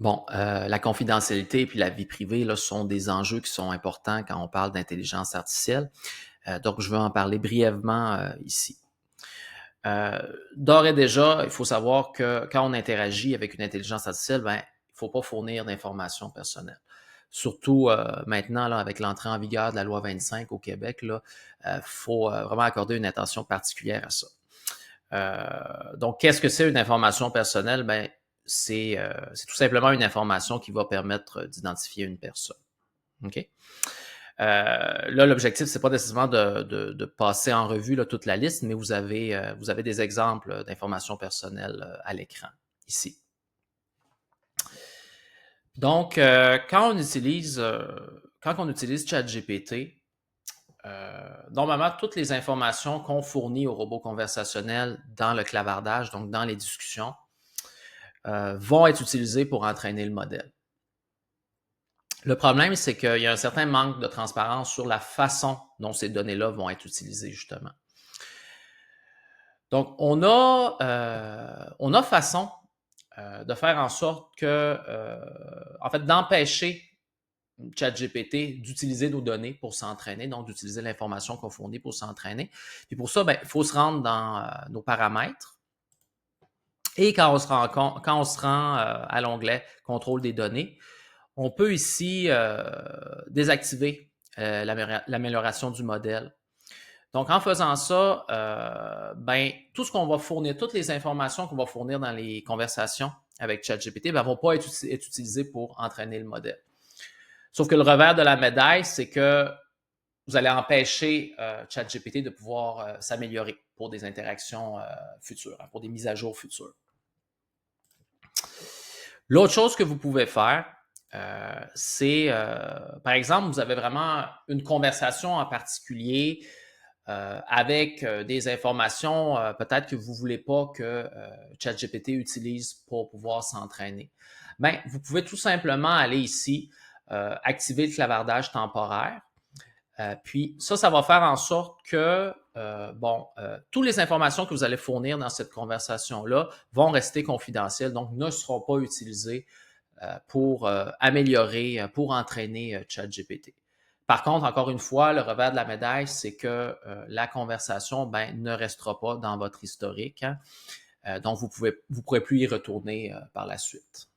Bon, la confidentialité et puis la vie privée là, sont des enjeux qui sont importants quand on parle d'intelligence artificielle. Donc, je veux en parler brièvement ici. Euh, D'ores et déjà, il faut savoir que quand on interagit avec une intelligence artificielle, ben, il ne faut pas fournir d'informations personnelles. Surtout maintenant, là, avec l'entrée en vigueur de la loi 25 au Québec, il faut vraiment accorder une attention particulière à ça. Donc, qu'est-ce que c'est une information personnelle? Ben, c'est tout simplement une information qui va permettre d'identifier une personne. OK? Là, l'objectif, c'est pas nécessairement de passer en revue là, toute la liste, mais vous avez des exemples d'informations personnelles à l'écran, ici. Donc, quand on utilise ChatGPT, normalement, toutes les informations qu'on fournit au robot conversationnel dans le clavardage, donc dans les discussions, vont être utilisées pour entraîner le modèle. Le problème, c'est qu'il y a un certain manque de transparence sur la façon dont ces données-là vont être utilisées, justement. Donc, on a façon de faire en sorte que, en fait, d'empêcher ChatGPT d'utiliser nos données pour s'entraîner, donc d'utiliser l'information qu'on fournit pour s'entraîner. Puis pour ça, il faut se rendre dans nos paramètres. Et quand on se rend à l'onglet Contrôle des données, on peut ici désactiver l'amélioration du modèle. Donc, en faisant ça, tout ce qu'on va fournir, toutes les informations qu'on va fournir dans les conversations avec ChatGPT ne vont pas être utilisées pour entraîner le modèle. Sauf que le revers de la médaille, c'est que vous allez empêcher ChatGPT de pouvoir s'améliorer pour des interactions futures, pour des mises à jour futures. L'autre chose que vous pouvez faire, c'est, par exemple, vous avez vraiment une conversation en particulier avec des informations peut-être que vous ne voulez pas que ChatGPT utilise pour pouvoir s'entraîner. Bien, vous pouvez tout simplement aller ici, activer le clavardage temporaire. Puis ça va faire en sorte que, toutes les informations que vous allez fournir dans cette conversation-là vont rester confidentielles, donc ne seront pas utilisées pour améliorer, pour entraîner ChatGPT. Par contre, encore une fois, le revers de la médaille, c'est que la conversation ne restera pas dans votre historique. Hein. Donc, vous ne pourrez plus y retourner par la suite.